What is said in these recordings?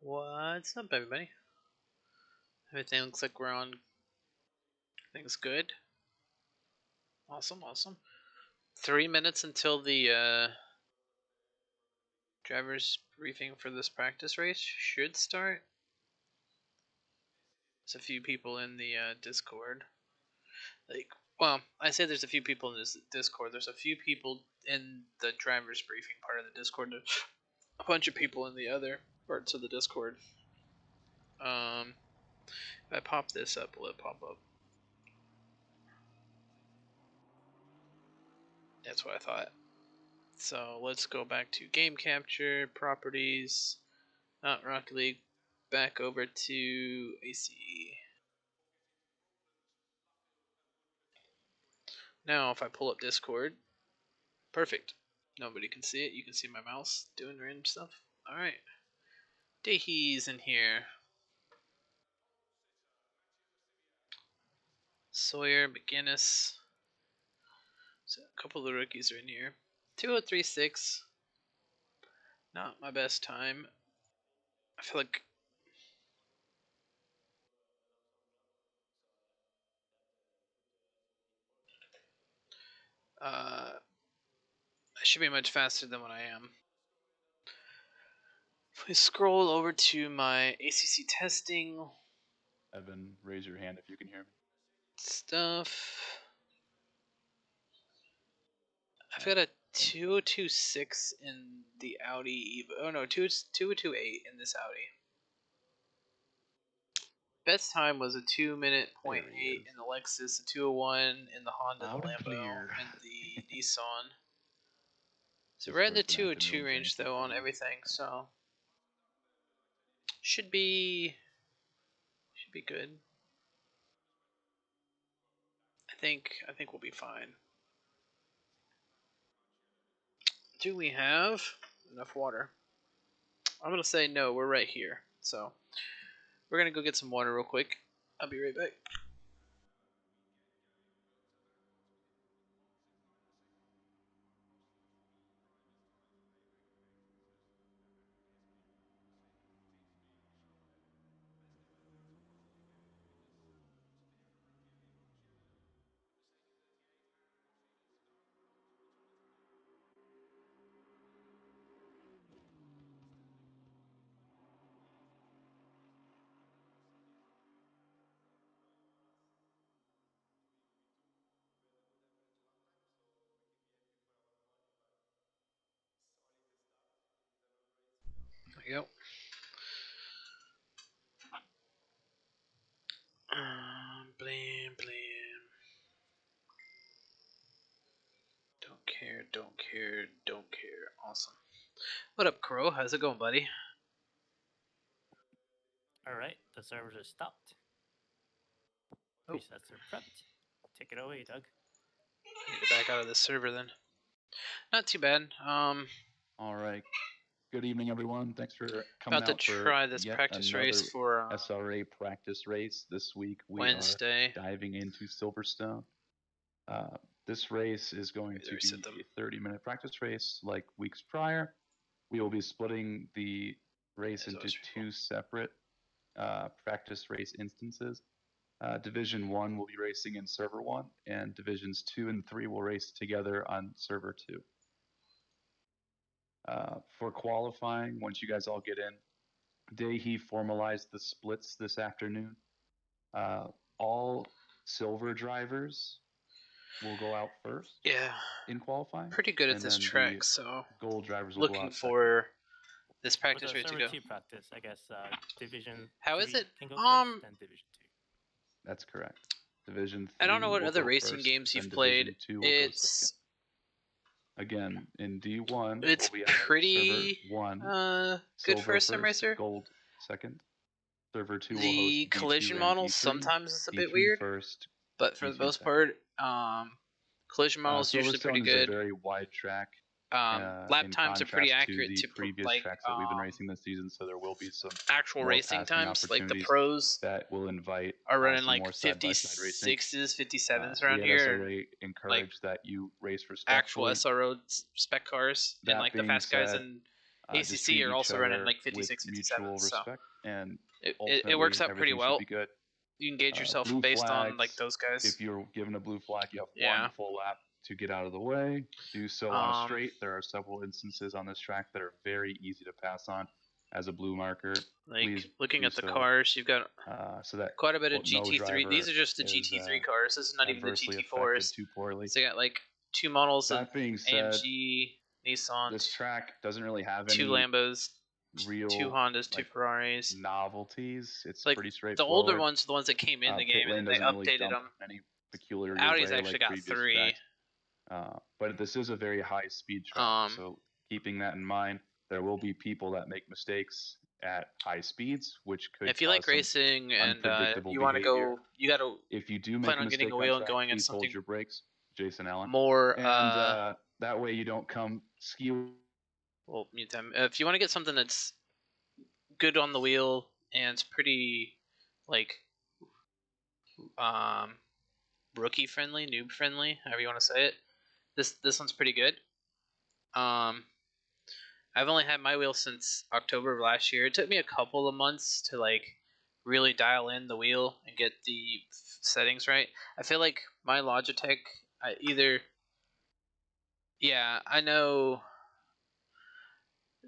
What's up, everybody? Everything looks like we're on. Things good. Awesome. 3 minutes until the driver's briefing for this practice race should start. There's a few people in the Discord. Well, I say there's a few people in this Discord. There's a few people in the driver's briefing part of the Discord. There's a bunch of people in the other parts of the Discord. If I pop this up, will it pop up? That's what I thought. So let's go back to game capture, properties, not Rocket League, back over to ACE. Now if I pull up Discord, perfect. Nobody can see it. You can see my mouse doing random stuff. Alright. Dahi's in here. Sawyer, McGinnis. So a couple of the rookies are in here. 2036. Not my best time. I feel like I should be much faster than what I am. If we scroll over to my ACC testing Evan, raise your hand if you can hear me. stuff. I've got a 2026 in the Audi Evo. Oh no, 2028 in this Audi. Best time was a 2 minute point .8 in the Lexus, a 201 in the Honda, the Lambo, and the Nissan. So we're at the 202 range though on everything, so should be good. I think we'll be fine. Do we have enough water? I'm gonna say no. We're right here, so we're gonna go get some water real quick. I'll be right back. There we go. Blam. Don't care. Awesome. What up, Crow? How's it going, buddy? Alright, the servers are stopped. Presets are prepped. Take it away, Doug. I need to back out of this server then. Not too bad. Alright. Good evening, everyone. Thanks for coming about to try this practice race for SRA practice race. This week we Wednesday. are diving into Silverstone. This race is going to be a 30-minute practice race like weeks prior. We will be splitting the race into two separate practice race instances. Division 1 will be racing in Server 1, and Divisions 2 and 3 will race together on Server 2. For qualifying, once you guys all get in, Dahi formalized the splits this afternoon. All silver drivers will go out first. Yeah. In qualifying. Pretty good at this track, so gold drivers will looking for this practice race to go. Practice, I guess. Division. How is it? Can go first, then Division 2. That's correct. Division 3. I don't know what other racing games you've played. It's again in D1. It's pretty good for a sim racer. Gold second. Server 2 will the host collision model sometimes is a bit weird, first, but for the most part, collision model is usually pretty good. Is a very wide track. Lap times are pretty accurate to previous tracks that we've been racing this season, so there will be some actual racing times. Like the pros that will invite are running like 56s, 57s around here. SRA encourage that you race for actual SRO spec cars and like the fast guys and ACC are also running like 56, 57. Mutual so respect, and it works out pretty well. Be good. You can gauge yourself blue based flags, on like those guys. If you're given a blue flag, you have one full lap to get out of the way. Do so on a straight. There are several instances on this track that are very easy to pass on as a blue marker. Like Please looking at the cars, you've got so that quite a bit of GT3. These are just the GT3 cars. This is not even the GT4s. Too poorly. So you got like 2 models that of being said, AMG, Nissan. This track doesn't really have 2 any Lambos, real 2 Hondas, 2 Ferraris. Novelties. It's like pretty straightforward. The older ones are the ones that came in the game, and then they updated them. Any peculiar Audi's actually got 3. But this is a very high-speed track, so keeping that in mind, there will be people that make mistakes at high speeds, which could. If you like racing and you want to go, you got to. If you do plan on getting a wheel and going in something. Hold your brakes, Jason Allen. More. And that way you don't come skew. Well, mute them. If you want to get something that's good on the wheel and it's pretty, like, rookie friendly, noob friendly, however you want to say it. This one's pretty good. I've only had my wheel since October of last year. It took me a couple of months to like really dial in the wheel and get the settings right. I feel like my Logitech, I know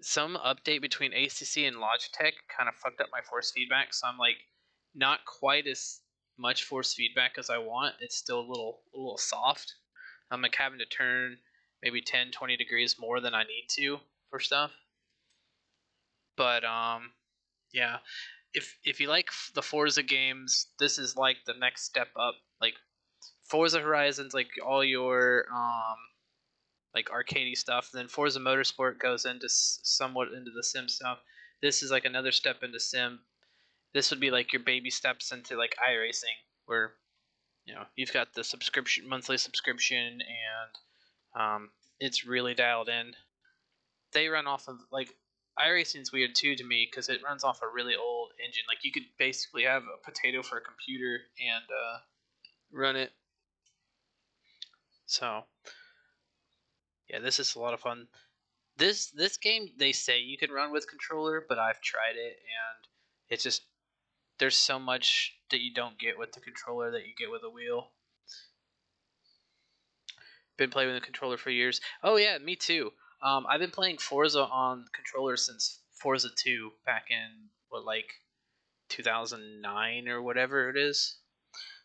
some update between ACC and Logitech kind of fucked up my force feedback, so I'm like not quite as much force feedback as I want. It's still a little soft. I'm like having to turn maybe 10-20 degrees more than I need to for stuff. But yeah, if you like the Forza games, this is like the next step up. Like Forza Horizon's like all your like arcadey stuff. Then Forza Motorsport goes into somewhat into the sim stuff. This is like another step into sim. This would be like your baby steps into like iRacing, where you've got the monthly subscription, and it's really dialed in. They run off of like iRacing's weird too to me because it runs off a really old engine. Like you could basically have a potato for a computer and run it. So yeah, this is a lot of fun. This game, they say you can run with controller, but I've tried it and it's just there's so much that you don't get with the controller that you get with a wheel. Been playing with the controller for years. Oh yeah, me too. I've been playing Forza on controller since Forza 2 back in 2009 or whatever it is.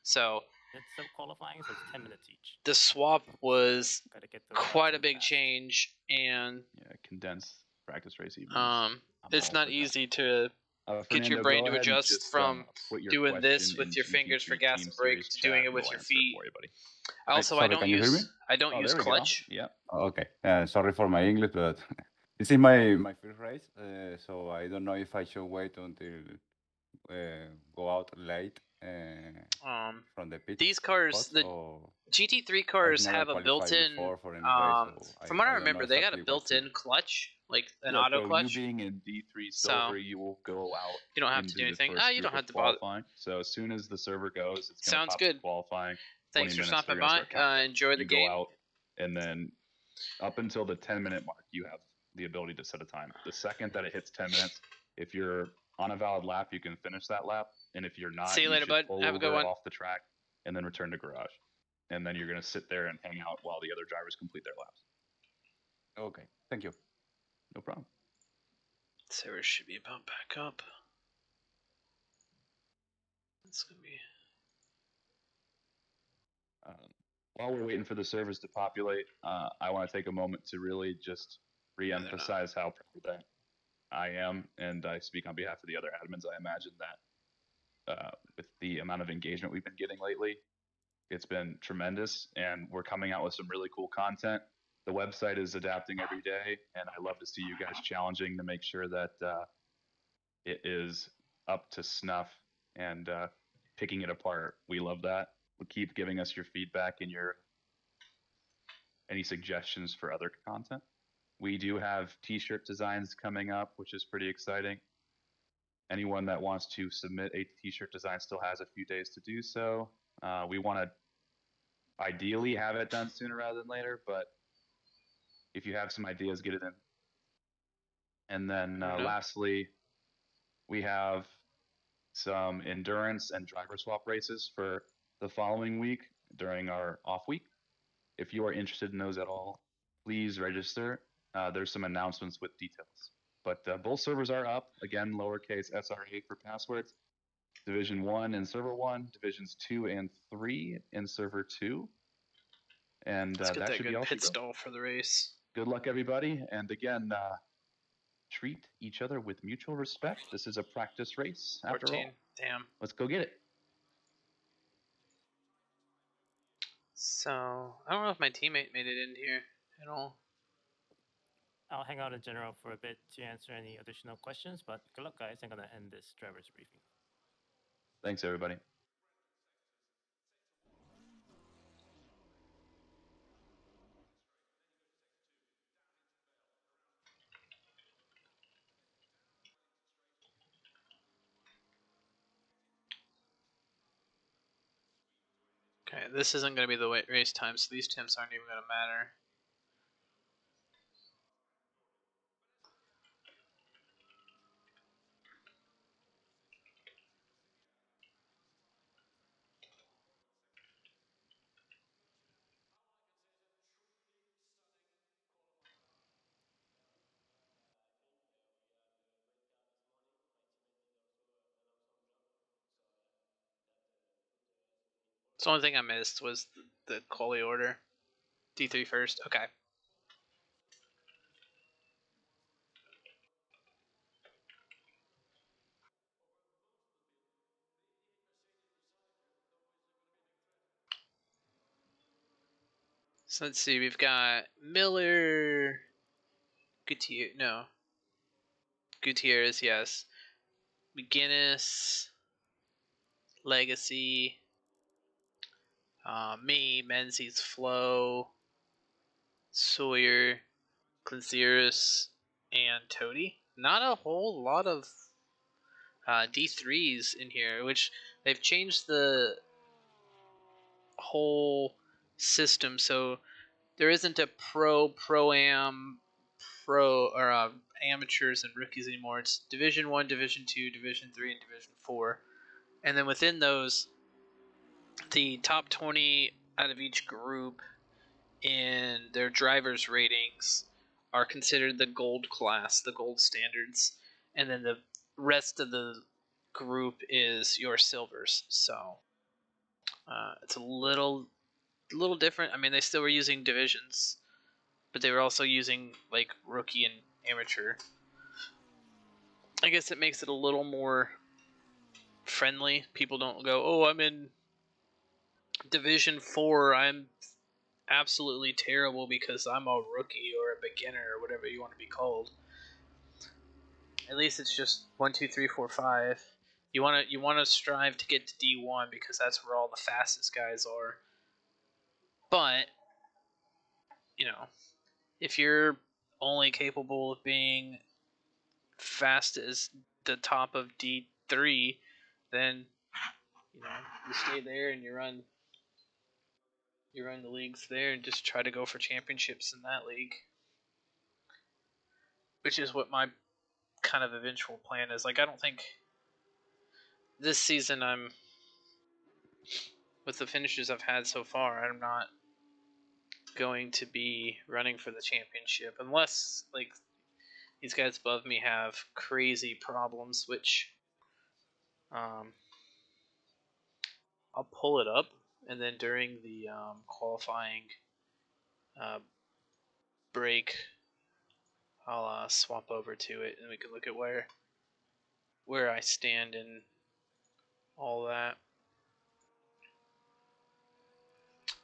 So it's still qualifying, so it's 10 minutes each. The swap was quite a big change, and condensed practice race even. It's not easy to get your brain to adjust from doing this with your fingers for gas and brakes to doing it with your feet. Also, I don't use clutch. Yeah. Okay. Sorry for my English, but this is my first race, so I don't know if I should wait until go out late from the pit. These cars, the GT3 cars have a built-in. From what I remember, they got a built-in clutch, like an auto clutch. You being in D3 silver, you will go out. You don't have to do anything. You don't have to bother. So as soon as the server goes, it's sounds good. Qualifying. Thanks for stopping by. Enjoy the game. Go out, and then up until the 10-minute mark, you have the ability to set a time. The second that it hits 10 minutes, if you're on a valid lap, you can finish that lap. And if you're not, see you later, bud. Have a good one. Off the track, and then return to garage. And then you're going to sit there and hang out while the other drivers complete their laps. Okay. Thank you. No problem. Server should be about back up. It's going to be... While we're waiting for the servers to populate, I want to take a moment to really just re-emphasize how proud that I am, and I speak on behalf of the other admins. I imagine that with the amount of engagement we've been getting lately, it's been tremendous, and we're coming out with some really cool content. The website is adapting every day, and I love to see you guys challenging to make sure that it is up to snuff and picking it apart. We love that. Keep giving us your feedback and any suggestions for other content. We do have t-shirt designs coming up, which is pretty exciting. Anyone that wants to submit a t-shirt design still has a few days to do so. We want to ideally have it done sooner rather than later, but if you have some ideas, get it in. And then lastly, we have some endurance and driver swap races for the following week during our off week. If you are interested in those at all, please register. There's some announcements with details. But both servers are up. Again, lowercase SRA for passwords. Division 1 in server 1, Divisions 2 and 3 in server 2. And Let's get that that should good be all. pit stall for the race. Good luck, everybody. And again, treat each other with mutual respect. This is a practice race, after 14. all. Damn. Let's go get it. So, I don't know if my teammate made it in here at all. I'll hang out in general for a bit to answer any additional questions, but good luck, guys. I'm going to end this driver's briefing. Thanks, everybody. Okay, this isn't going to be the race time, so these temps aren't even going to matter. The only thing I missed was the quali order. D3 first. Okay. So let's see. We've got Miller, Gutierrez, yes. McGinnis, Legacy, me, Menzies, Flo, Sawyer, Clinceris, and Toady. Not a whole lot of D3s in here, which they've changed the whole system, so there isn't a pro-am, or amateurs and rookies anymore. It's Division 1, Division 2, Division 3, and Division 4. And then within those, the top 20 out of each group in their driver's ratings are considered the gold class, the gold standards. And then the rest of the group is your silvers. So it's a little different. I mean, they still were using divisions, but they were also using like rookie and amateur. I guess it makes it a little more friendly. People don't go, "Oh, I'm in Division 4. I'm absolutely terrible because I'm a rookie or a beginner or whatever you want to be called." At least it's just 1, 2, 3, 4, 5. You want to strive to get to D1 because that's where all the fastest guys are. But if you're only capable of being fast as the top of D3, then you stay there and you run the leagues there and just try to go for championships in that league, which is what my kind of eventual plan is. Like, I don't think this season with the finishes I've had so far, I'm not going to be running for the championship unless like these guys above me have crazy problems, which I'll pull it up, and then during the qualifying break, I'll swap over to it, and we can look at where I stand in all that.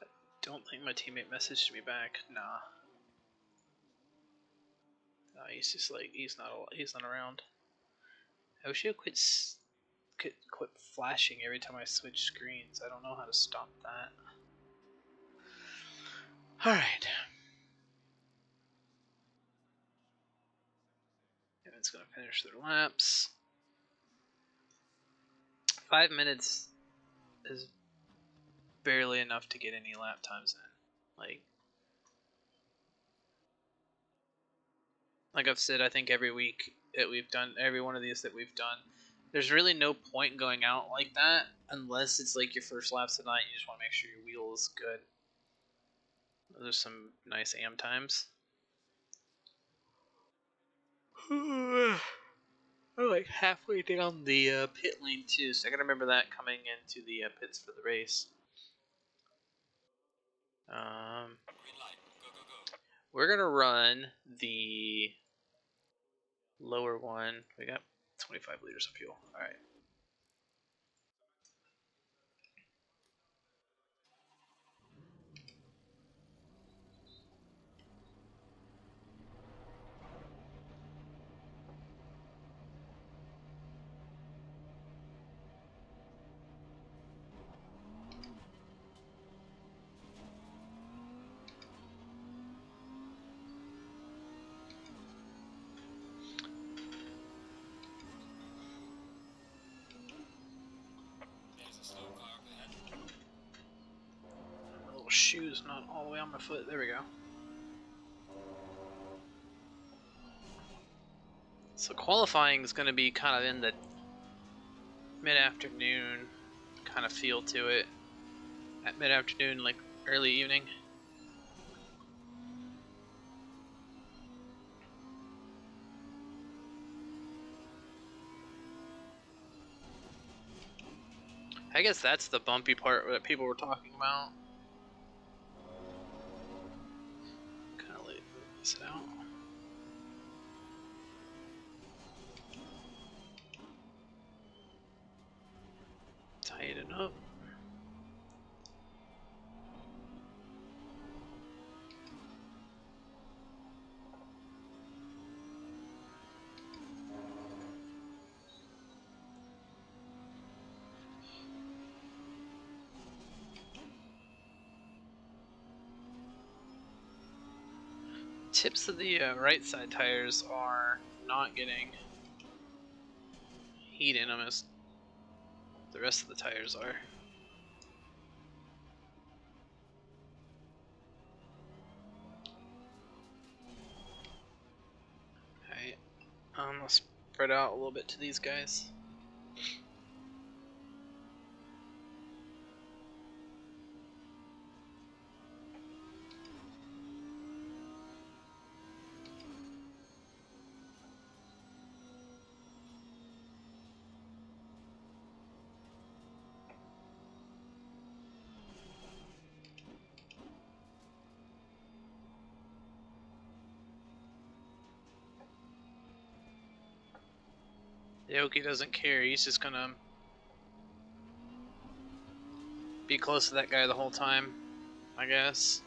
I don't think my teammate messaged me back. Nah. He's just like he's not around. I wish you could quit flashing every time I switch screens. I don't know how to stop that. All right. And it's gonna finish their laps. 5 minutes is barely enough to get any lap times in. Like, like I've said, I think every week that we've done, every one of these that we've done, there's really no point going out like that unless it's like your first laps of the night. You just want to make sure your wheel is good. Those are some nice AM times. I'm like halfway down the pit lane too, so I gotta remember that coming into the pits for the race. We're gonna run the lower one. We got 25 liters of fuel. All right. My little shoe's not all the way on my foot. There we go. So qualifying is going to be kind of in the mid-afternoon kind of feel to it. At mid-afternoon, like early evening. I guess that's the bumpy part that people were talking about. Kind of late move this out. Tighten up. Tips of the right side tires are not getting heat in them as the rest of the tires are. Alright, I'll spread out a little bit to these guys. Aoki doesn't care, he's just gonna be close to that guy the whole time, I guess.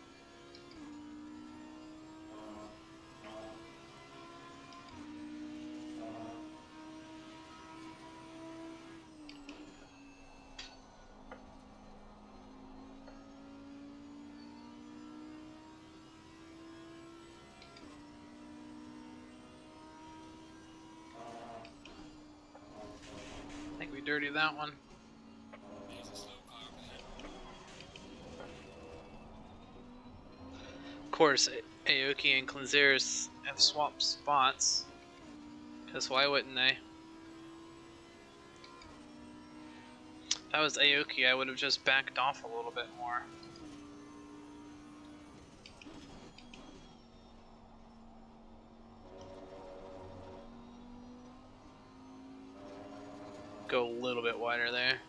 I think we dirtied that one. Of course, Aoki and Cleanzeris have swapped spots, because why wouldn't they? If I was Aoki, I would have just backed off a little bit more. Go a little bit wider there.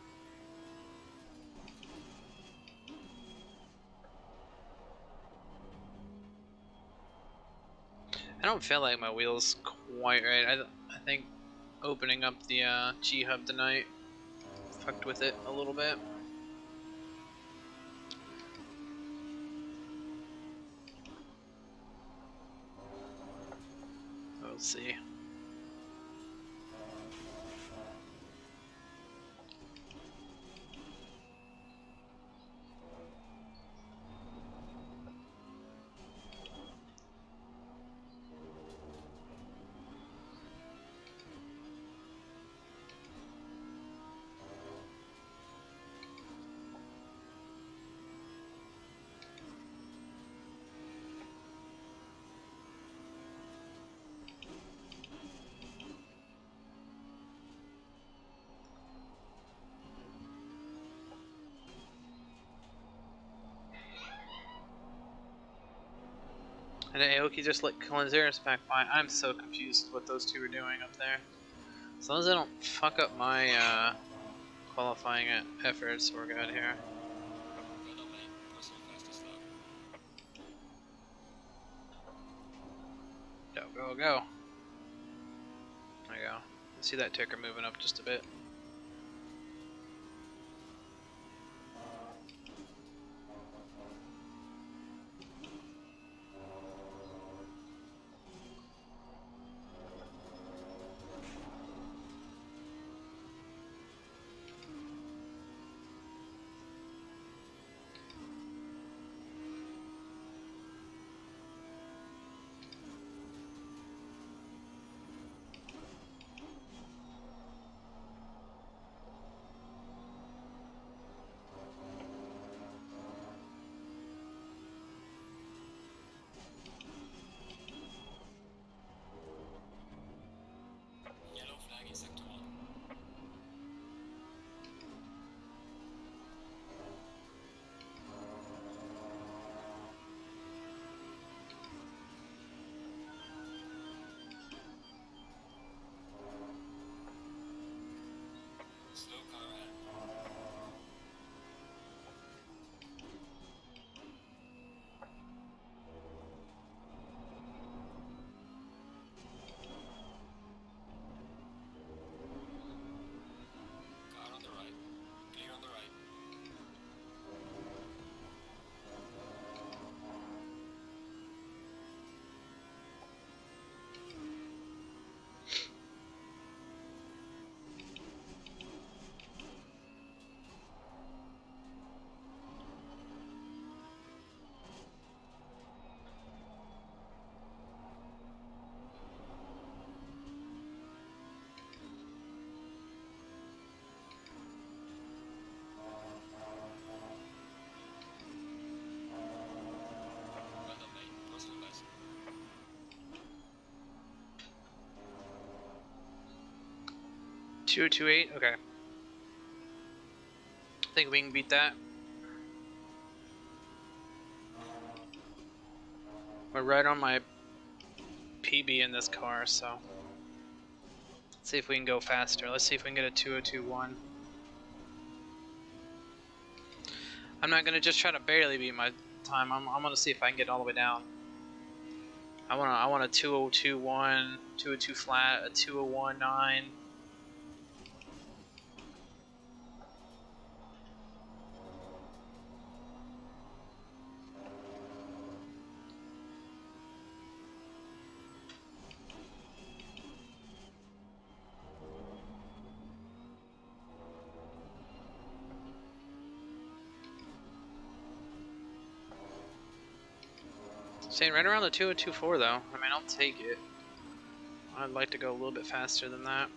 I don't feel like my wheel's quite right. I think opening up the G-hub tonight fucked with it a little bit. We'll see. And Aoki just let Kalinzaris back by. I'm so confused what those two are doing up there. As long as I don't fuck up my qualifying efforts, we're good here. Go, go, go. There you go. You see that ticker moving up just a bit. .228, okay. I think we can beat that. We're right on my PB in this car, so let's see if we can go faster. Let's see if we can get a 2021. I'm not gonna just try to barely beat my time. I'm gonna see if I can get all the way down. I want a 2021, 202 flat, a 2019. Staying right around the 2024 though. I mean, I'll take it. I'd like to go a little bit faster than that.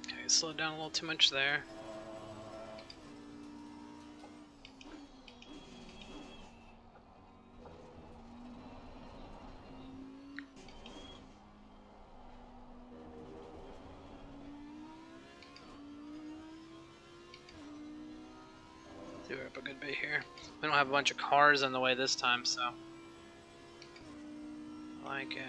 Okay, slowed down a little too much there. We're up a good bit here. We don't have a bunch of cars in the way this time, so I like it.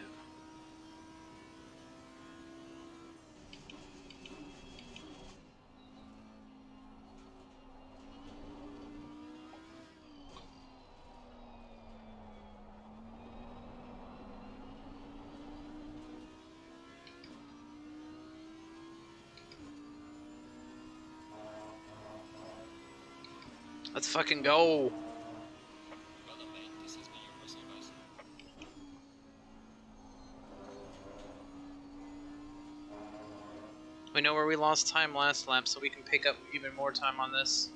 Let's fucking go. We know where we lost time last lap, so we can pick up even more time on this.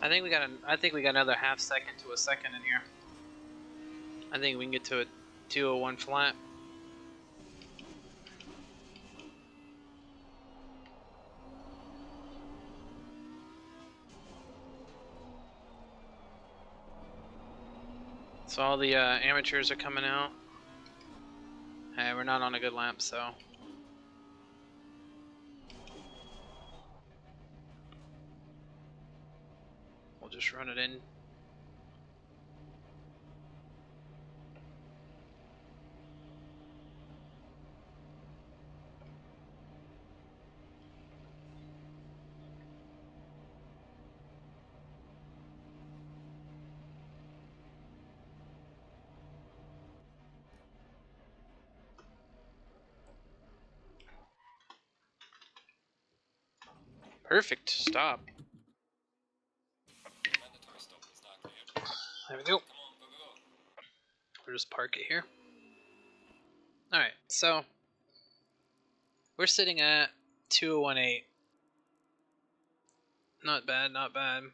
I think we got another half second to a second in here. I think we can get to a 2:01 flat. So all the amateurs are coming out. Hey, we're not on a good lap, so. We'll just run it in. Perfect stop. There we go. We'll just park it here. Alright, so we're sitting at 2:18. Not bad, not bad.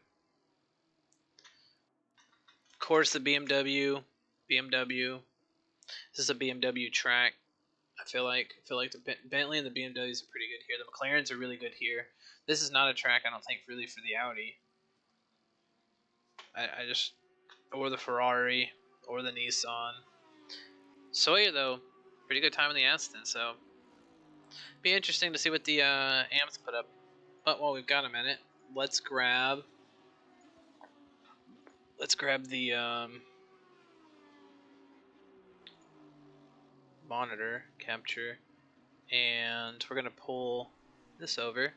Of course, the BMW. This is a BMW track. I feel like the Bentley and the BMWs are pretty good here. The McLarens are really good here. This is not a track, I don't think, really for the Audi. I just, or the Ferrari, or the Nissan. Sawyer, though, pretty good time in the Aston, so be interesting to see what the AMs put up. But while we've got a minute, let's grab the monitor capture, and we're gonna pull this over.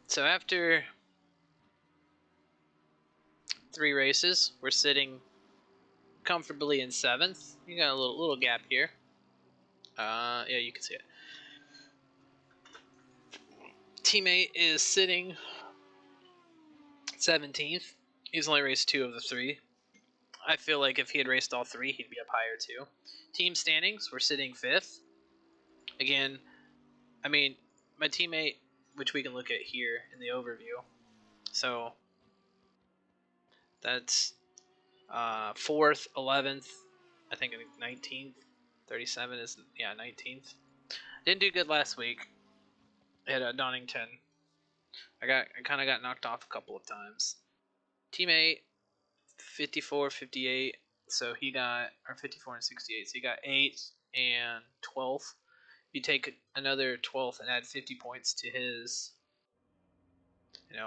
So after 3 races, we're sitting comfortably in 7th. You got a little gap here. Yeah, you can see it. Teammate is sitting 17th. He's only raced 2 of the 3. I feel like if he had raced all 3, he'd be up higher too. Team standings, we're sitting 5th. Again, I mean, my teammate, which we can look at here in the overview. So that's 4th, 11th, I think 19th, 37 is, yeah, 19th. Didn't do good last week at Donington. I kind of got knocked off a couple of times. Teammate 54, 58, so he got, or 54 and 68, so he got 8th and 12th. You take another 12th and add 50 points to his,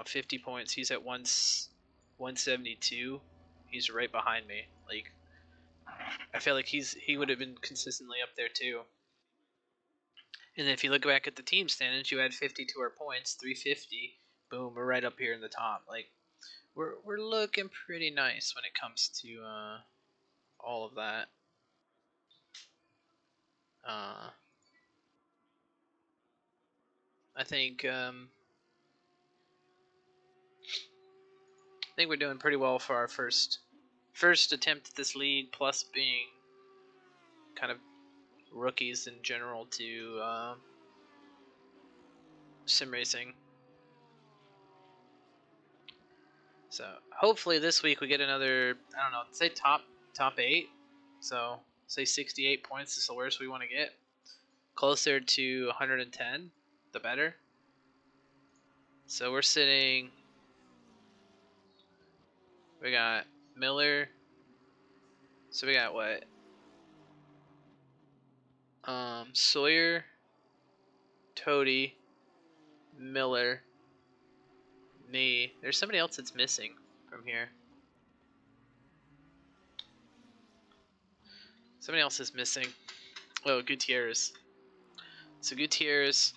50 points. He's at 172. He's right behind me. Like, I feel like he would have been consistently up there too. And if you look back at the team standings, you add 50 to our points, 350. Boom, we're right up here in the top. Like, we're looking pretty nice when it comes to all of that. I think we're doing pretty well for our first attempt at this league, plus being kind of rookies in general to sim racing. So hopefully this week we get another, I don't know, say top 8. So say 68 points is the worst we want to get. Closer to 110, the better. So we're sitting, we got Miller. So we got what? Sawyer, Toady, Miller, me. There's somebody else that's missing from here. Somebody else is missing. Oh, Gutierrez. So Gutierrez,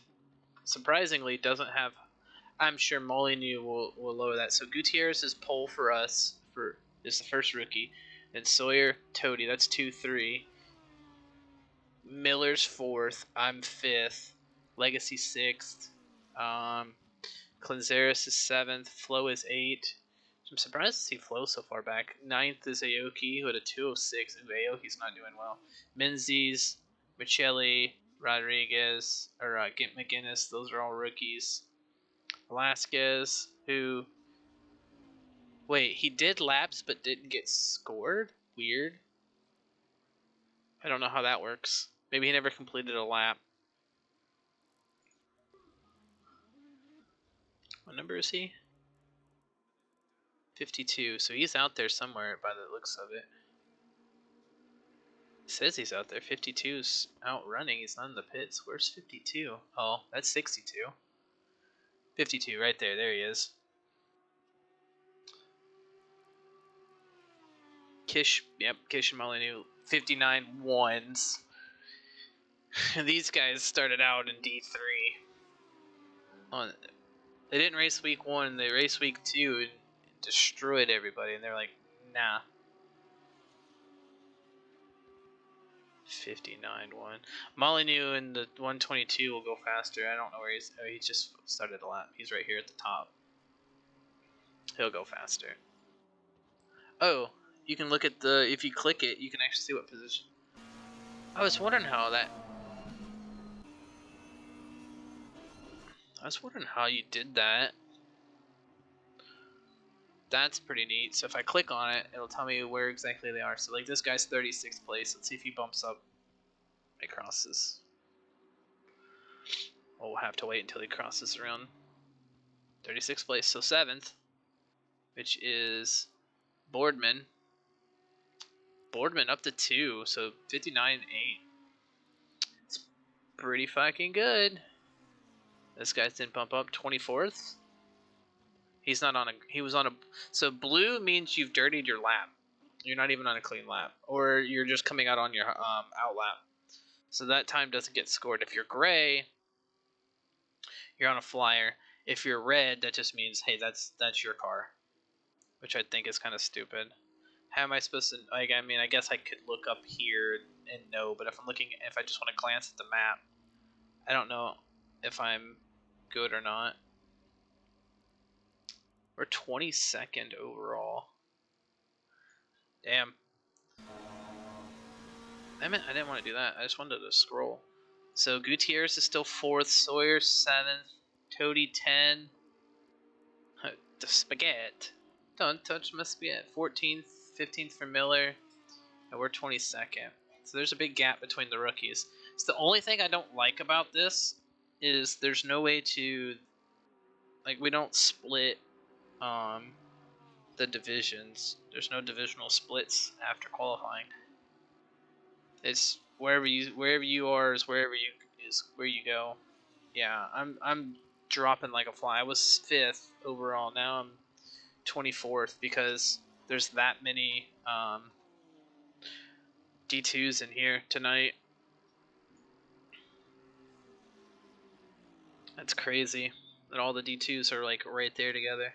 surprisingly, doesn't have. I'm sure Molyneux will lower that. So Gutierrez's pole for us is the first rookie, and Sawyer, Toady. That's 2-3. Miller's 4th. I'm 5th. Legacy 6th. Clanzaris is 7th. Flo is 8. I'm surprised to see Flo so far back. 9th is Aoki, who had a 206. Ooh, Aoki's not doing well. Menzies, Michelli, Rodriguez, or McGinnis, those are all rookies. Velasquez, who Wait, he did laps but didn't get scored? Weird. I don't know how that works. Maybe he never completed a lap. What number is he? 52. So he's out there somewhere by the looks of it. It says he's out there. 52's out running. He's not in the pits. Where's 52? Oh, that's 62. 52 right there. There he is. Kish and Molyneux. 59 ones. These guys started out in D3. They didn't race week 1. They raced week 2 and destroyed everybody. And they're like, nah. 59-1. Molyneux in the 122 will go faster. I don't know where he's. Oh, he just started a lap. He's right here at the top. He'll go faster. Oh, you can look at the. If you click it, you can actually see what position. I was wondering how that. I was wondering how you did that. That's pretty neat. So if I click on it, it'll tell me where exactly they are. So like this guy's 36th place. Let's see if he bumps up. He crosses. Well, we'll have to wait until he crosses around 36th place. So 7th, which is Boardman. Boardman up to 2, so 59-8. It's pretty fucking good. This guy didn't bump up. 24th. He's not on a. He was on a. So blue means you've dirtied your lap. You're not even on a clean lap, or you're just coming out on your out lap. So that time doesn't get scored. If you're gray, you're on a flyer. If you're red, that just means hey, that's your car, which I think is kind of stupid. How am I supposed to? Like, I mean, I guess I could look up here and know, but if I just want to glance at the map, I don't know if I'm good or not. We're 22nd overall. Damn. I didn't want to do that. I just wanted to scroll. So Gutierrez is still 4th, Sawyer 7th, Toady 10. The spaghetti. Don't touch my spaghetti. 14th, 15th for Miller, and we're 22nd. So there's a big gap between the rookies. So the only thing I don't like about this is there's no way to, like, we don't split the divisions. There's no divisional splits after qualifying. It's wherever you are is where you go. Yeah, I'm dropping like a fly. I was 5th overall. Now I'm 24th because there's that many D2s in here tonight. That's crazy that all the D2s are like right there together.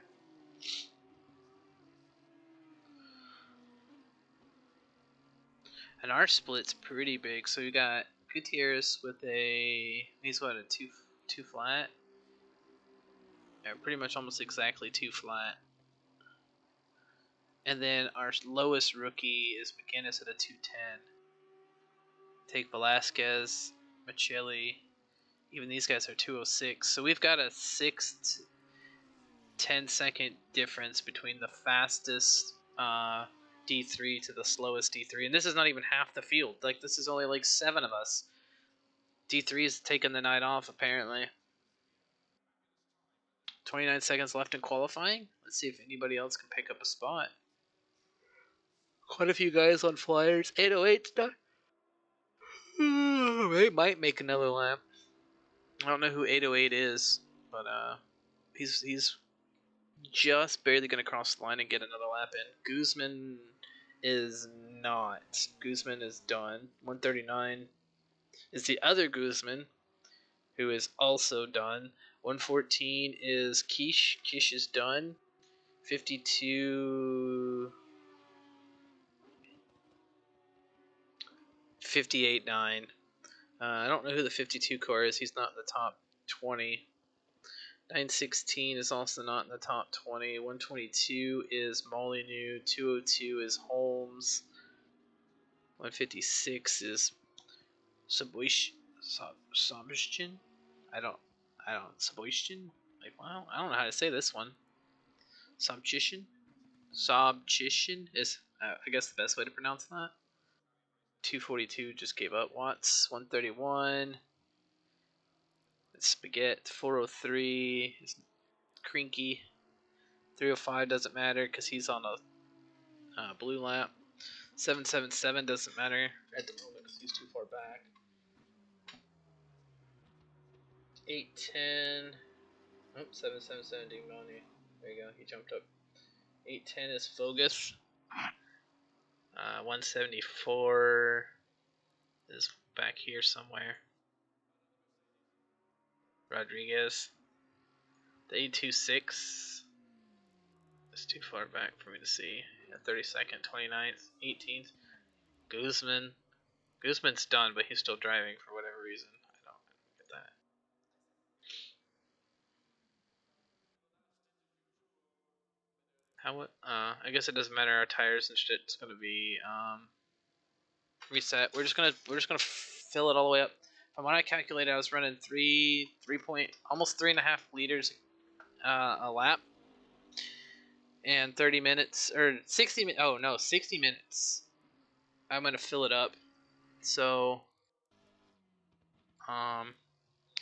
And our split's pretty big. So we got Gutierrez with he's what, a two flat? Yeah, pretty much almost exactly 2 flat. And then our lowest rookie is McGinnis at a 210. Take Velasquez, Michelli. Even these guys are 206. So we've got a 6 to 10-second difference between the fastest D3 to the slowest D3. And this is not even half the field. Like, this is only like 7 of us. D3 is taking the night off, apparently. 29 seconds left in qualifying. Let's see if anybody else can pick up a spot. Quite a few guys on flyers. 808's done. They might make another lap. I don't know who 808 is, but he's just barely gonna cross the line and get another lap in. Guzman is not. Guzman is done. 139 is the other Guzman, who is also done. 114 is Kish. Kish is done. 52. 58.9. I don't know who the 52 car is. He's not in the top 20. 916 is also not in the top 20. 122 is Molyneux. 202 is Holmes. 156 is Saboishin. I don't Saboishin. Like, wow, I don't know how to say this one. Sabchishin. Sobchishin is, I guess, the best way to pronounce that. 242 just gave up. Watts 131. Spaghetti 403 is Crinky. 305 doesn't matter because he's on a blue lap. 777 doesn't matter at the moment because he's too far back. 810. Oh, 777 Dumoni. There you go. He jumped up. 810 is Fogus. 174 is back here somewhere. Rodriguez. The 826 is too far back for me to see. 32nd, 29th, 18th. Guzman. Guzman's done, but he's still driving for whatever reason. I don't get that. I guess it doesn't matter. Our tires and shit's gonna be reset. We're just gonna fill it all the way up. From what I calculated, I was running almost 3.5 liters a lap, and 30 minutes or 60. Oh no, 60 minutes. I'm gonna fill it up. So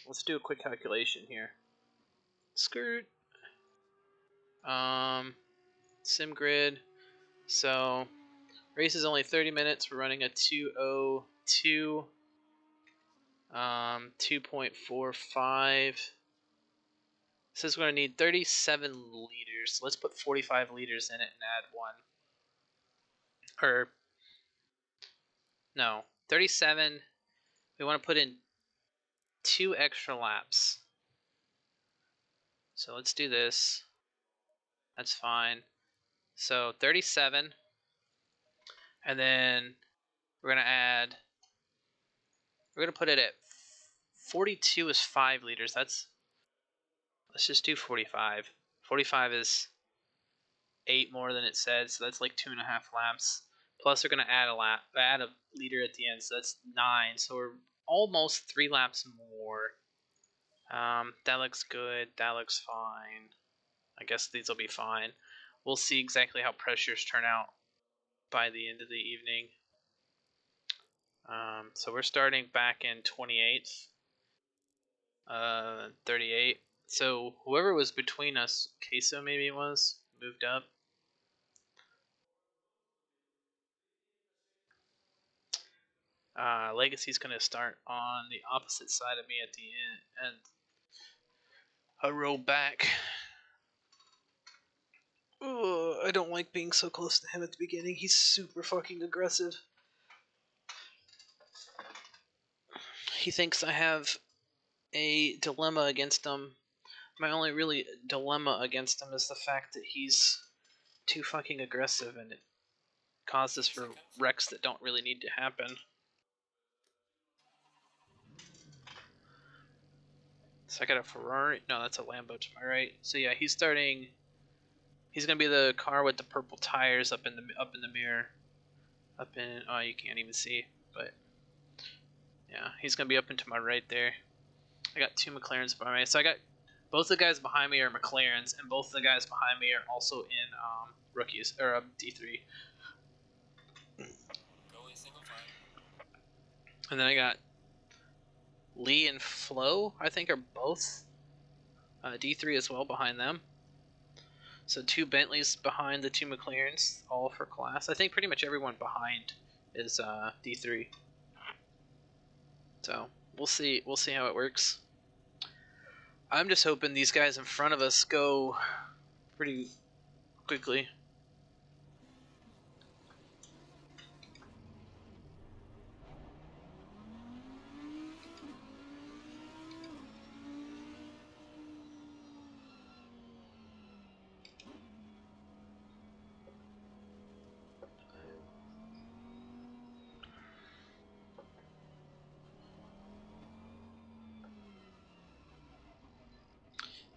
let's do a quick calculation here. Skirt. SimGrid. So race is only 30 minutes. We're running a 2:02. 2.45. Says we're gonna need 37 liters. Let's put 45 liters in it and add one. Or no, 37. We want to put in 2 extra laps. So let's do this. That's fine. So 37, and then we're gonna put it at 42 is 5 liters. Let's just do 45. 45 is 8 more than it said, so that's like 2.5 laps. Plus we're gonna add a liter at the end, so that's 9. So we're almost 3 laps more. That looks good. That looks fine. I guess these will be fine. We'll see exactly how pressures turn out by the end of the evening. So we're starting back in 28th, 38. So whoever was between us, Queso maybe it was, moved up. Legacy's gonna start on the opposite side of me at the end, and a row back. Ugh, I don't like being so close to him at the beginning. He's super fucking aggressive. He thinks I have a dilemma against him. My only really dilemma against him is the fact that he's too fucking aggressive, and it causes for wrecks that don't really need to happen. So I got a Ferrari. No, that's a Lambo to my right. So yeah, he's starting. He's gonna be the car with the purple tires up in the mirror. Oh, you can't even see, but yeah, he's gonna be up into my right there. I got 2 McLarens behind me. So I got both the guys behind me are McLarens, and both the guys behind me are also in rookies or D3. And then I got Lee and Flo, I think, are both D3 as well behind them. So 2 Bentleys behind the 2 McLarens, all for class. I think pretty much everyone behind is D3. So we'll see how it works. I'm just hoping these guys in front of us go pretty quickly.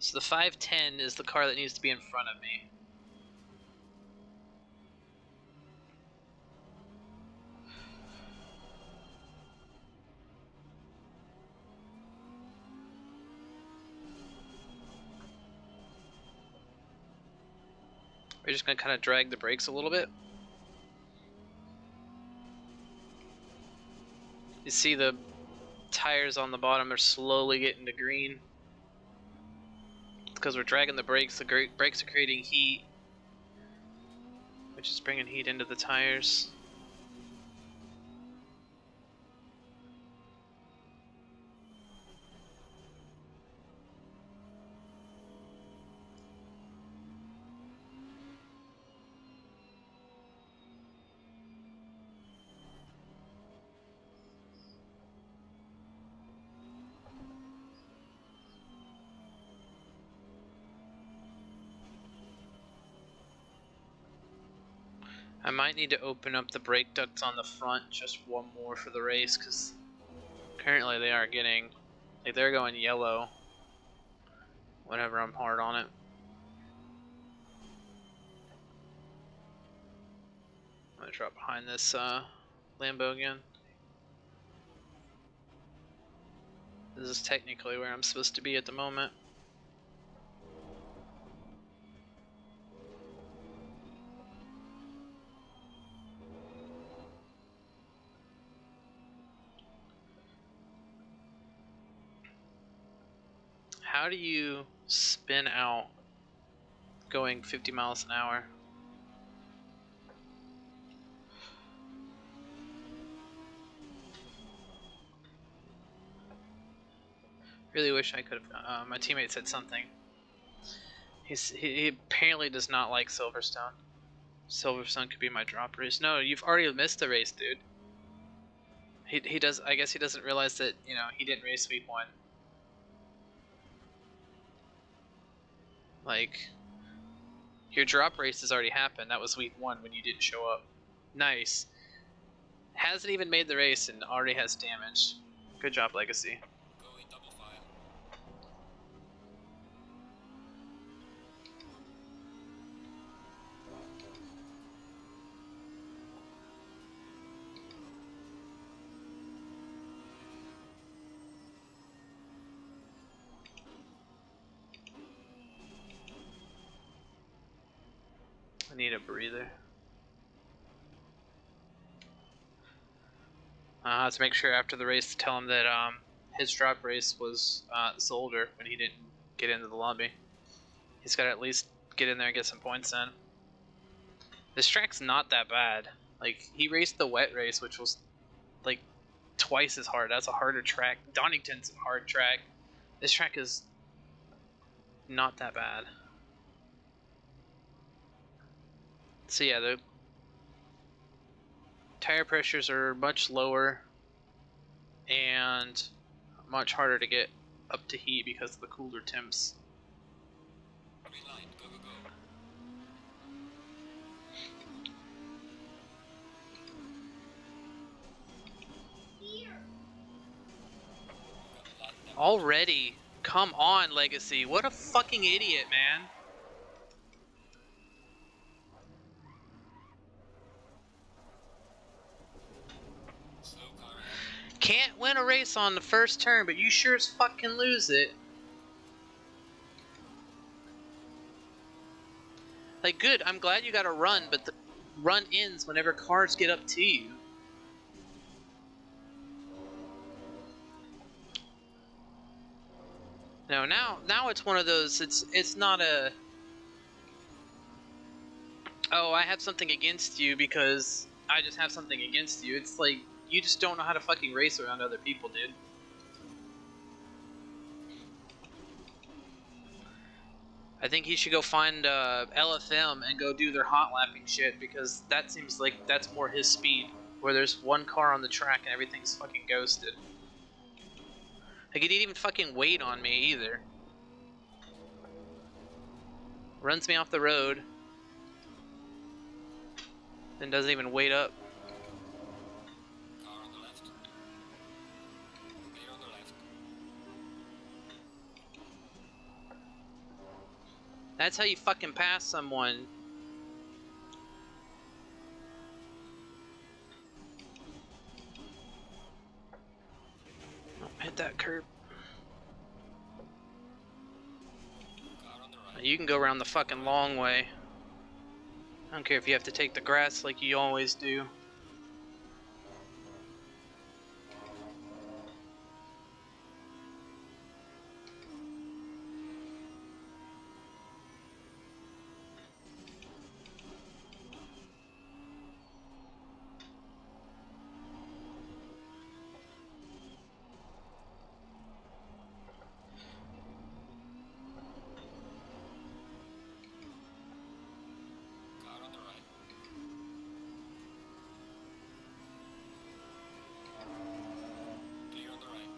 So the 510 is the car that needs to be in front of me. We're just gonna kind of drag the brakes a little bit. You see the tires on the bottom are slowly getting to green. It's because we're dragging the brakes. The brakes are creating heat, which is bringing heat into the tires. I might need to open up the brake ducts on the front just one more for the race, because currently they are getting, like, they're going yellow whenever I'm hard on it. I'm gonna drop behind this Lambo again. This is technically where I'm supposed to be at the moment. How do you spin out going 50 miles an hour? Really wish I could have. My teammate said something. He apparently does not like Silverstone. Silverstone could be my drop race. No, you've already missed the race, dude. He does. I guess he doesn't realize that, you know, he didn't race week 1. Like, your drop race has already happened. That was week 1 when you didn't show up. Nice. Hasn't even made the race and already has damage. Good job, Legacy. Going double file. I need a breather. I have to make sure after the race to tell him that his drop race was Zolder when he didn't get into the lobby. He's got to at least get in there and get some points in. This track's not that bad. Like, he raced the wet race, which was like twice as hard. That's a harder track. Donington's a hard track. This track is not that bad. So yeah, the tire pressures are much lower and much harder to get up to heat because of the cooler temps. Green line, go, go, go. Already? Come on, Legacy. What a fucking idiot, man. Slow car ahead. Can't win a race on the first turn, but you sure as fuck can lose it. Like, good, I'm glad you got a run, but the run ends whenever cars get up to you. No, now it's one of those, it's not a, oh, I have something against you because I just have something against you. It's like, you just don't know how to fucking race around other people, dude. I think he should go find LFM and go do their hot lapping shit, because that seems like that's more his speed, where there's one car on the track and everything's fucking ghosted. Like, he didn't even fucking wait on me either. Runs me off the road. Then doesn't even wait up. Car on the left. Clear on the left. That's how you fucking pass someone. Oh, hit that curb. Car on the right. You can go around the fucking long way. I don't care if you have to take the grass like you always do. Car on the right. Clear on the right.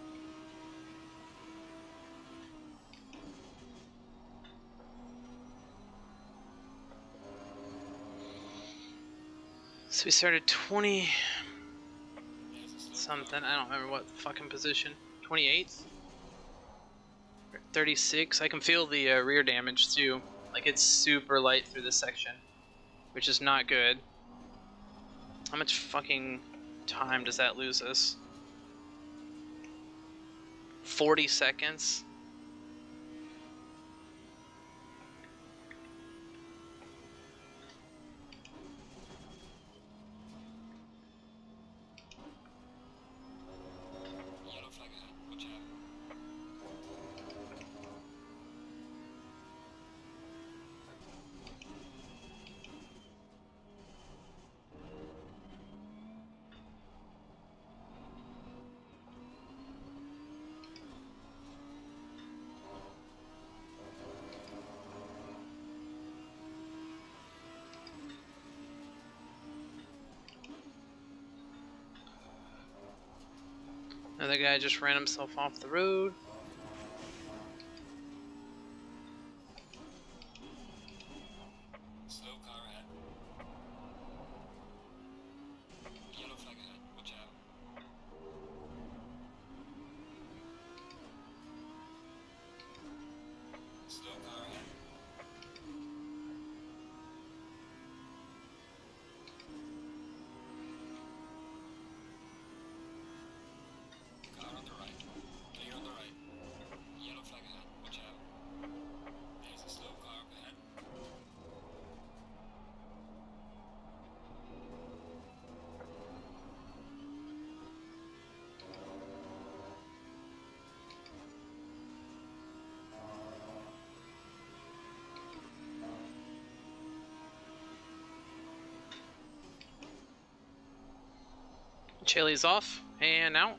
So we started 20 There's a slow something. I don't remember what fucking position. 28th? 36. I can feel the rear damage too. Like it's super light through this section, which is not good. How much fucking time does that lose us? 40 seconds? yellow flag ahead. Watch out. Another guy just ran himself off the road. Slow car ahead. Yellow flag ahead. Watch out. Slow car ahead. Car on the right. Clear on the right. Yellow flag ahead. Watch out. There's a slow car up ahead. Chili's off and out.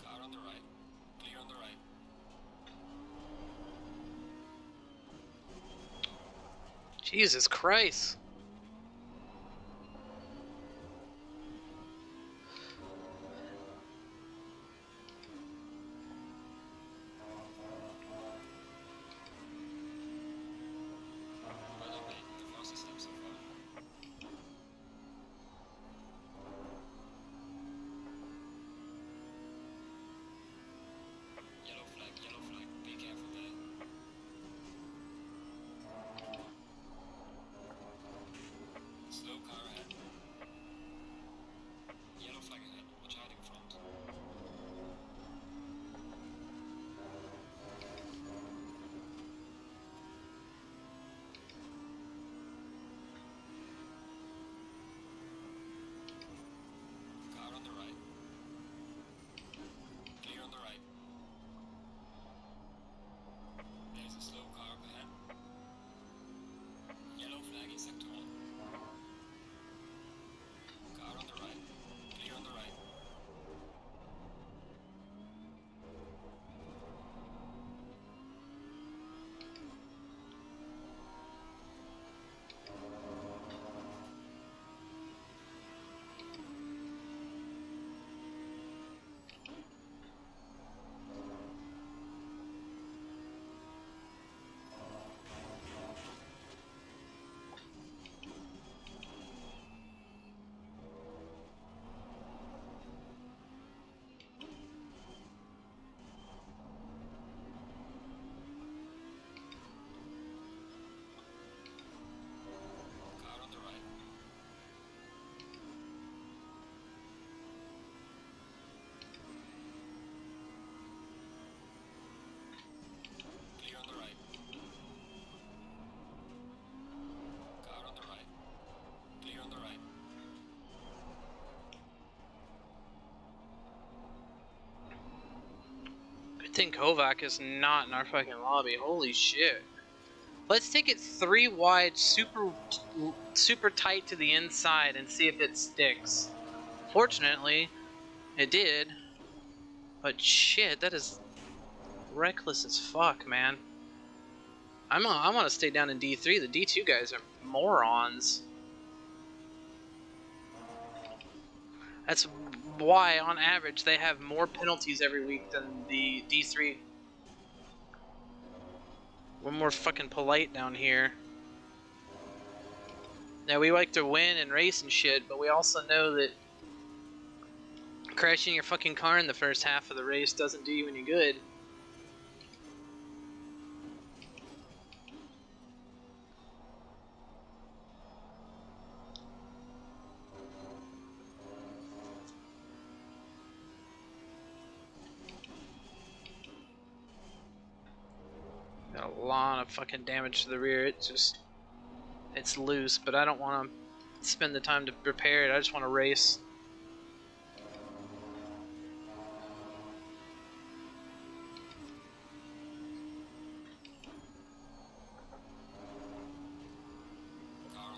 Car on the right. Clear on the right. Jesus Christ. Well done, mate. The fastest lap so far. Yellow flag, be careful there. Good thing Kovac is not in our fucking lobby. Holy shit. Let's take it 3 wide, super tight to the inside and see if it sticks. Fortunately, it did. But shit, that is reckless as fuck, man. I want to stay down in D3. The D2 guys are morons. That's why, on average, they have more penalties every week than the D3. We're more fucking polite down here. Now, we like to win and race and shit, but we also know that crashing your fucking car in the first half of the race doesn't do you any good. Got a lot of fucking damage to the rear. It's loose, but I don't want to spend the time to repair it. I just want to race. Car on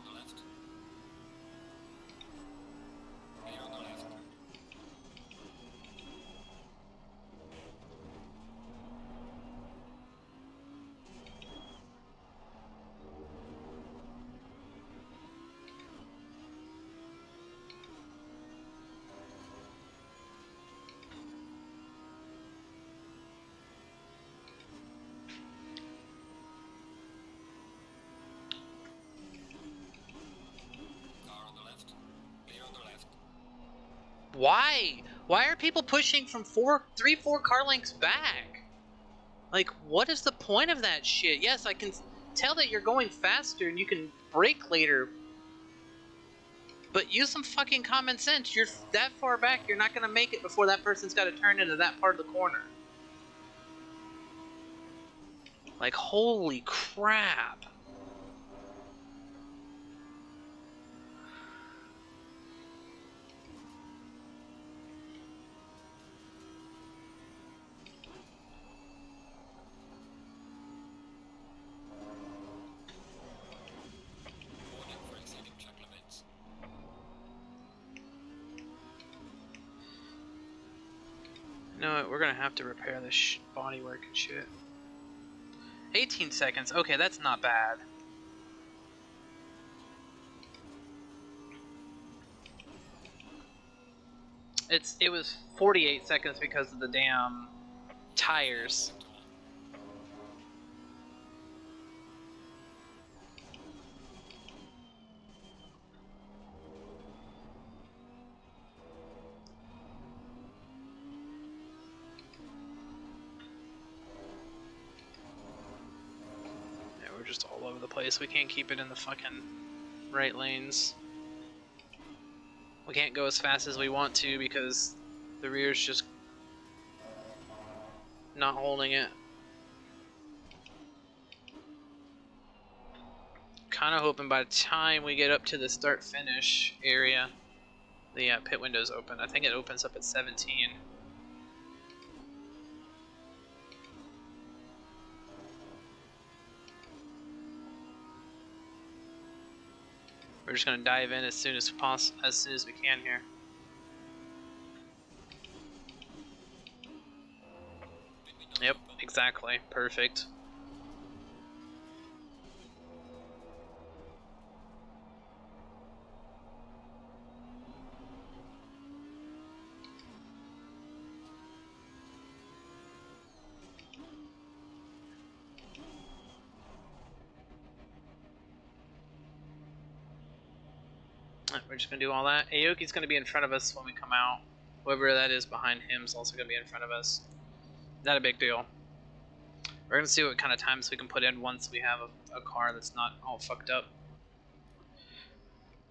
the left. Clear on the left. Car on the left. Clear on the left. Why? Why are people pushing from 3-4 car lengths back? Like, what is the point of that shit? Yes, I can tell that you're going faster and you can brake later, but use some fucking common sense. You're that far back, you're not gonna make it before that person's got to turn into that part of the corner. Like, holy crap. Warning for exceeding track limits. You know what? We're gonna have to repair this bodywork and shit. 18 seconds. Okay, that's not bad. It was 48 seconds because of the damn tires. Sector 1. Yeah, we're just all over the place. We can't keep it in the fucking right lanes. We can't go as fast as we want to because the rear's just not holding it. Kind of hoping by the time we get up to the start-finish area, the pit window's open. I think it opens up at 17. We're just gonna dive in as soon as we can here. Yep, exactly. Perfect. We're just gonna do all that. Aoki's gonna be in front of us when we come out. Whoever that is behind him is also gonna be in front of us. Not a big deal. We're gonna see what kind of times we can put in once we have a car that's not all fucked up.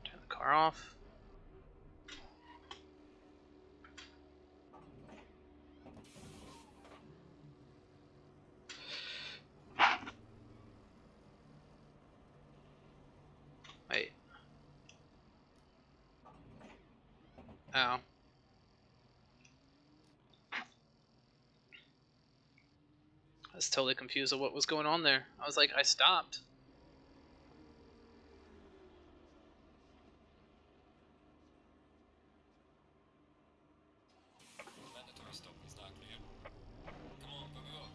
Turn the car off. Wait. Oh. was totally confused of what was going on there. I was like, I stopped. Mandatory stop is not clear. Come on, go, go, go.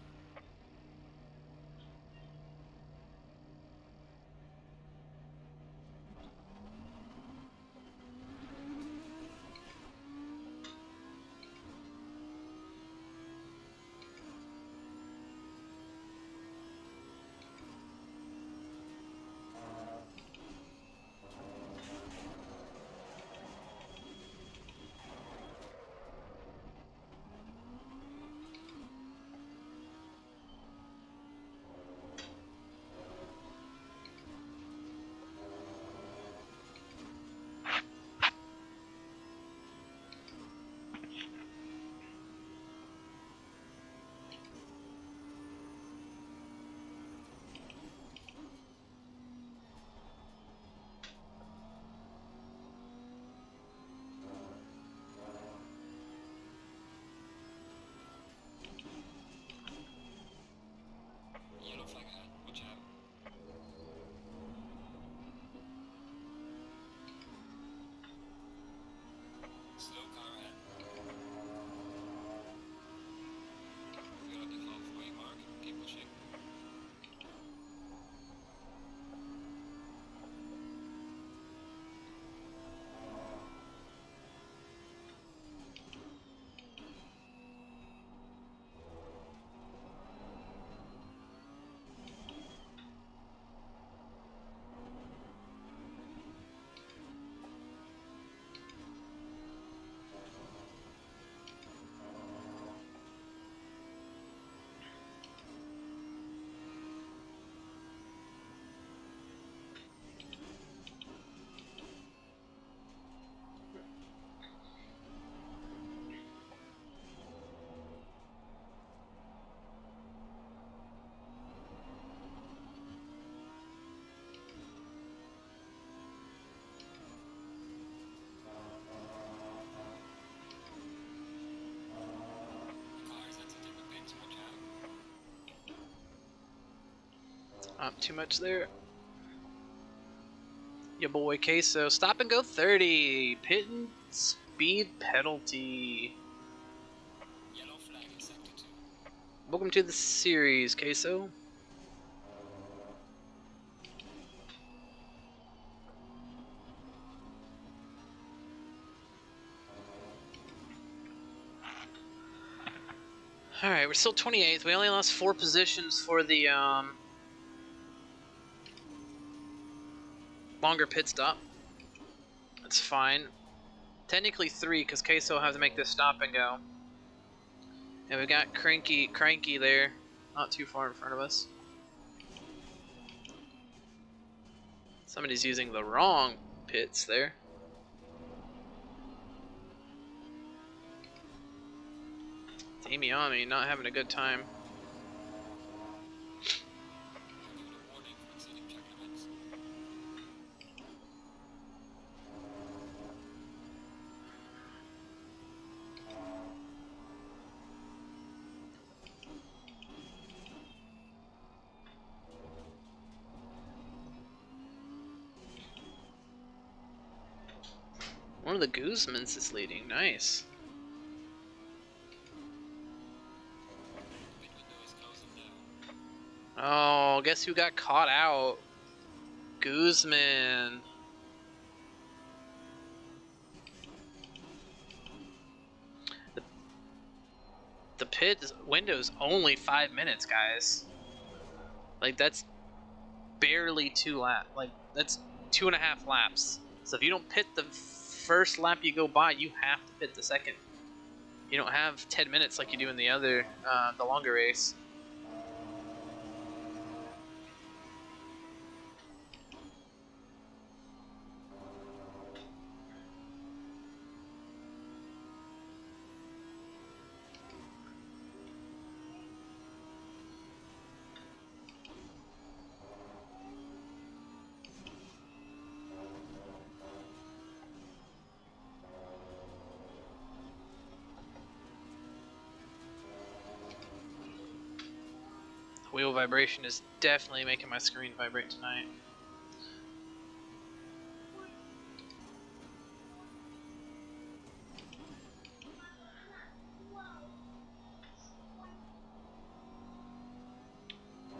Yellow flag ahead, watch out. Slow car ahead. We're at the halfway mark, keep pushing. Cars exiting the pits, watch out. Not too much there. Your boy Queso. Stop and go 30. Pit and speed penalty. Yellow flag in sector 2. Welcome to the series, Queso. Alright, we're still 28th. We only lost 4 positions for the longer pit stop. That's fine. Technically 3, because Queso will have to make this stop and go. And we've got Cranky there, not too far in front of us. Somebody's using the wrong pits there. Damiani not having a good time. I'll give it a warning for exceeding track limits. One of the Guzmans is leading, nice. Pit window is closing down. Oh, guess who got caught out? Guzman. The pit window's only 5 minutes, guys. Like, that's barely 2 laps. Like, that's 2.5 laps. So if you don't pit the first lap you go by, you have to pit the second. You don't have 10 minutes like you do in the other, the longer race. Wheel vibration is definitely making my screen vibrate tonight.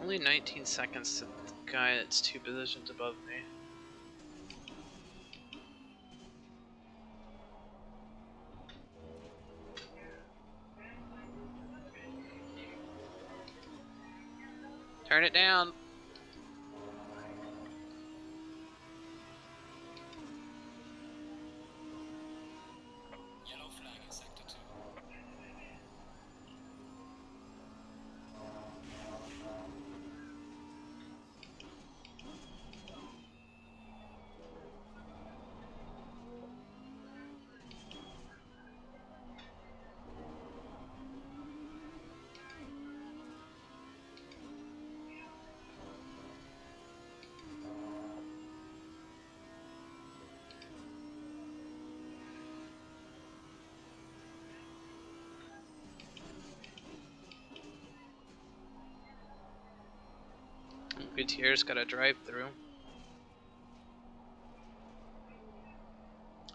Only 19 seconds to the guy that's 2 positions above me. Turn it down. Yellow flag in sector 2. Gutierrez got a drive through.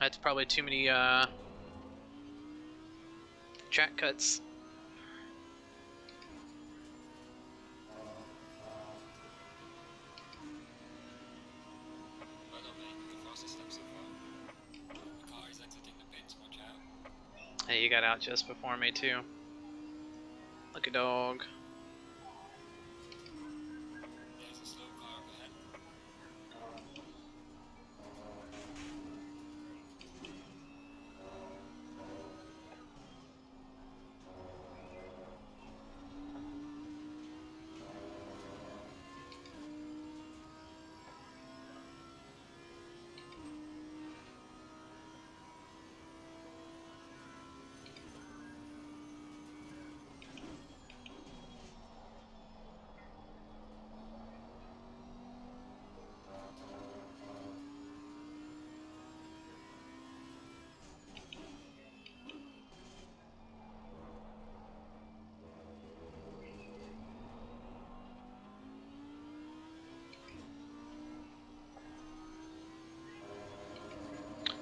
That's probably too many track cuts. Well done, mate. The fastest lap so far. The car is exiting the pits, watch out. Hey, you got out just before me too. Look a dog. There's a slow car up ahead.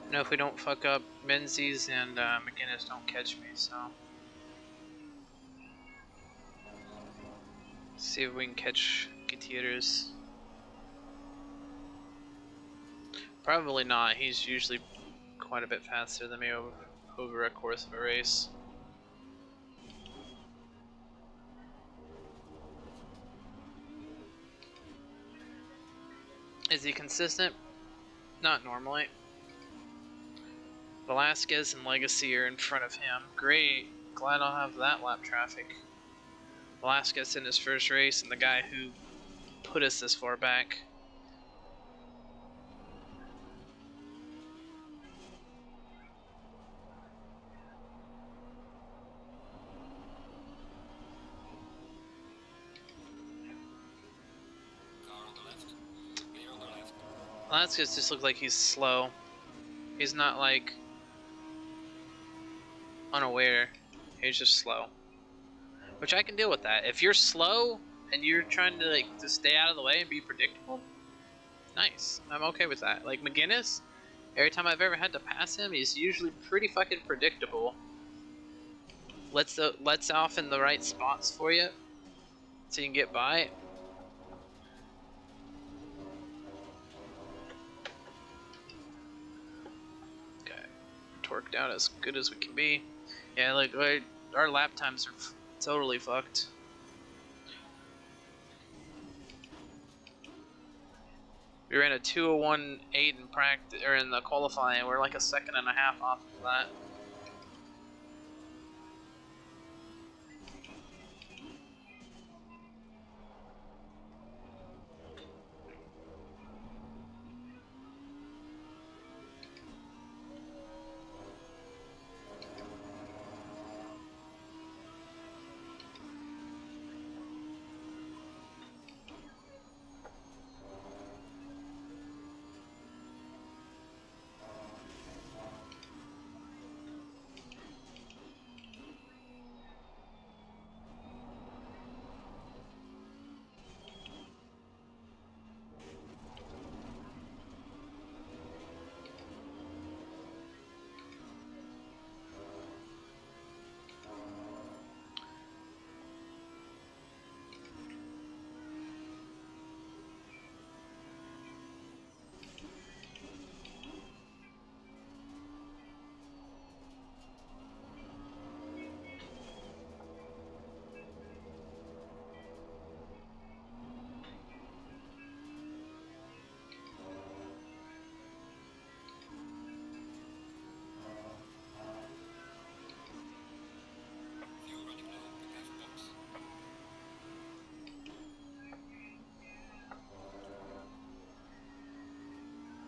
You know, if we don't fuck up, Menzies and McGinnis don't catch me, so. See if we can catch Gutierrez. Probably not, he's usually quite a bit faster than me over a course of a race. Is he consistent? Not normally. Velasquez and Legacy are in front of him. Great. Glad I'll have that lap traffic. Velasquez in his first race and the guy who put us this far back. Car on the left. Clear on the left. Velasquez just looks like he's slow. He's not like unaware. He's just slow. Which I can deal with that. If you're slow and you're trying to like to stay out of the way and be predictable, nice. I'm okay with that. Like McGinnis, every time I've ever had to pass him, he's usually pretty fucking predictable. Lets off in the right spots for you, so you can get by. Okay, torqued out as good as we can be. Yeah, like our lap times are totally fucked. We ran a 2:01.8 in practice or in the qualifying. We're like a second and a half off of that.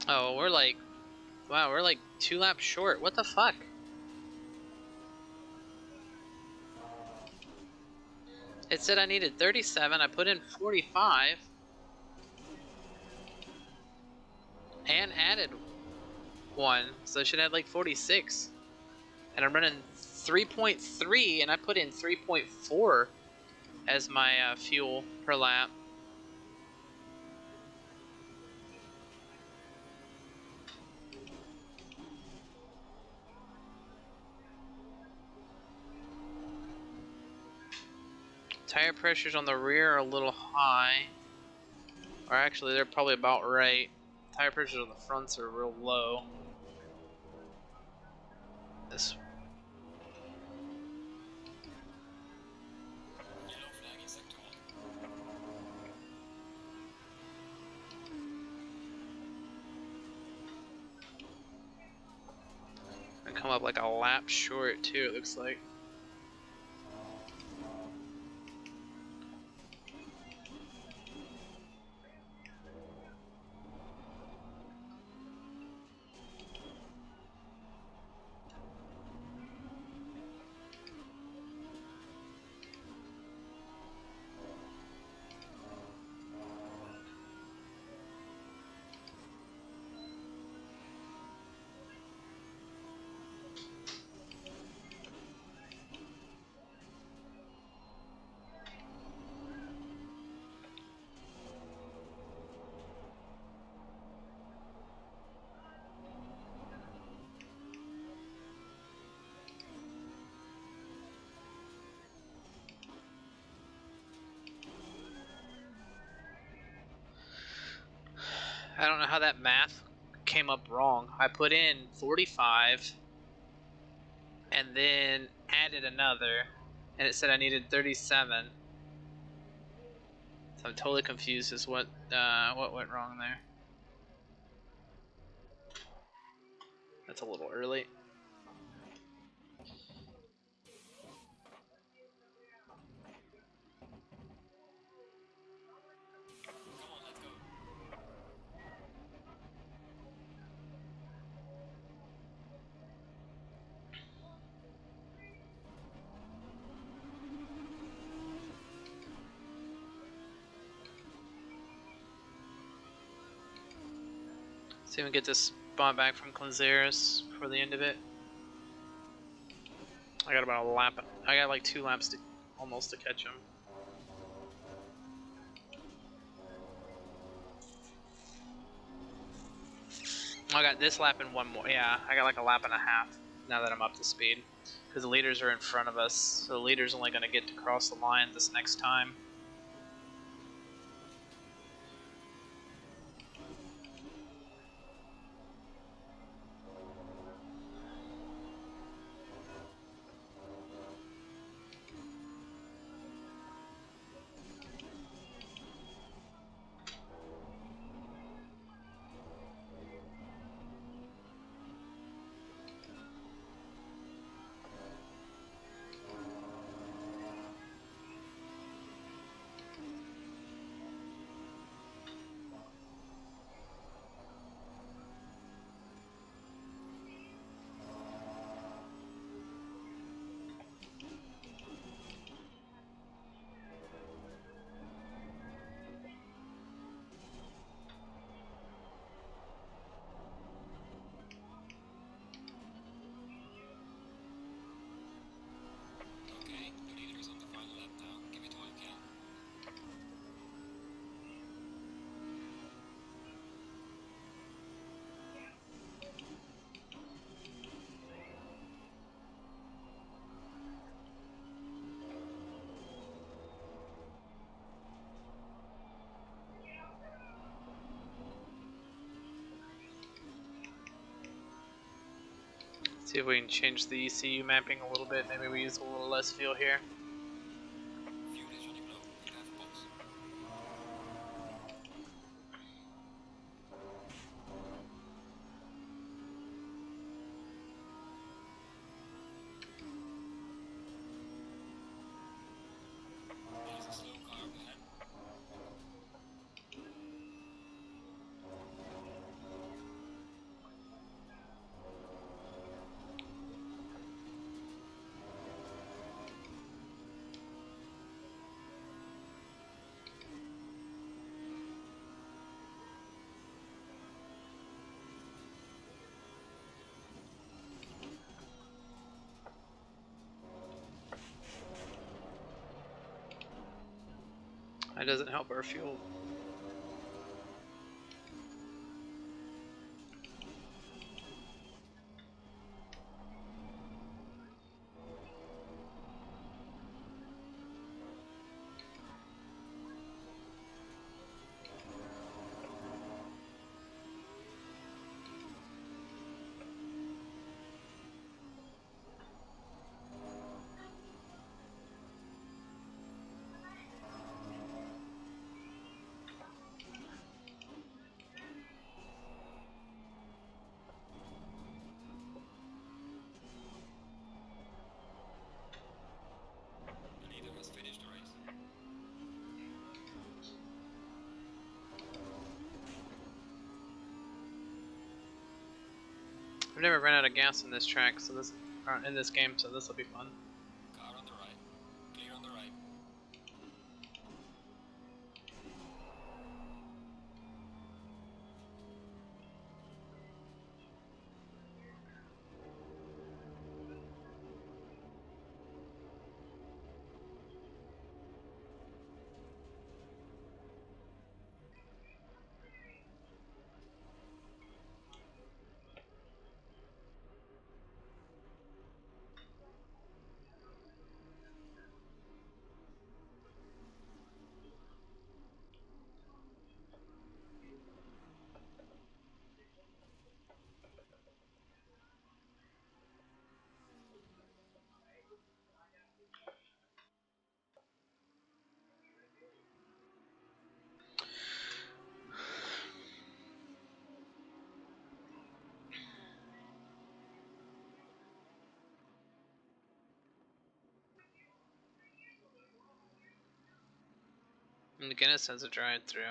Oh, we're like, wow, we're like 2 laps short. What the fuck? It said I needed 37. I put in 45. And added 1. So I should have like 46. And I'm running 3.3, and I put in 3.4 as my fuel per lap. Tire pressures on the rear are a little high. Or actually, they're probably about right. Tire pressures on the fronts are real low. This. Yellow flag in sector 1. I come up like a lap short too, it looks like. I don't know how that math came up wrong. I put in 45 and then added another, and it said I needed 37. So I'm totally confused as what went wrong there. That's a little early. Come on, let's go. See if we can get this spot back from Clanzeris before the end of it. I got about a lap. I got like 2 laps to almost to catch him. I got this lap and 1 more. Yeah, I got like a lap and a half now that I'm up to speed. Because the leaders are in front of us, so the leader's only going to get to cross the line this next time. Okay, the leader is on the final lap now. Give it all you can. See if we can change the ECU mapping a little bit. Maybe we use a little less fuel here. Fuel is running low. Prepare for box. There is a slow car up ahead. That doesn't help our fuel. The leader has finished the race. I've never run out of gas in this track, so this in this game, so this will be fun. Car on the right. Clear on the right. And the Guinness has a drive-through.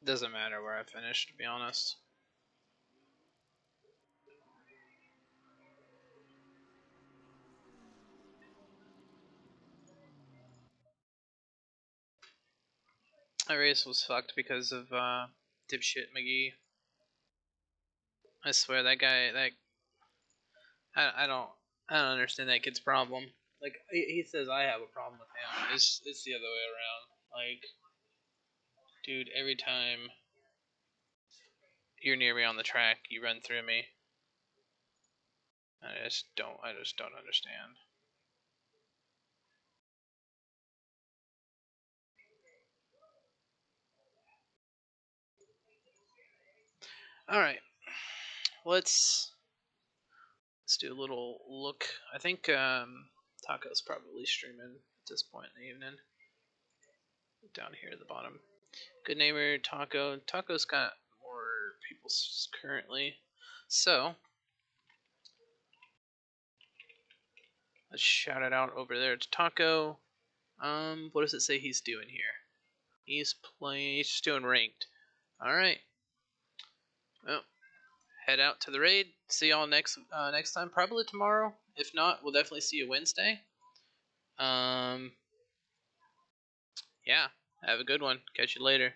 Doesn't matter where I finish, to be honest. That race was fucked because of dipshit McGee. I swear that guy, I don't understand that kid's problem. Like he says I have a problem with him. It's the other way around. Like, dude, every time you're near me on the track, you run through me. I just don't understand. All right, let's do a little look. I think Taco's probably streaming at this point in the evening. Down here at the bottom. Good neighbor Taco. Taco's got more people currently, so let's shout it out over there to Taco. What does it say he's doing here? He's playing. He's just doing ranked. All right. Well, head out to the raid. See y'all next time. Probably tomorrow. If not, we'll definitely see you Wednesday. Yeah. Have a good one. Catch you later.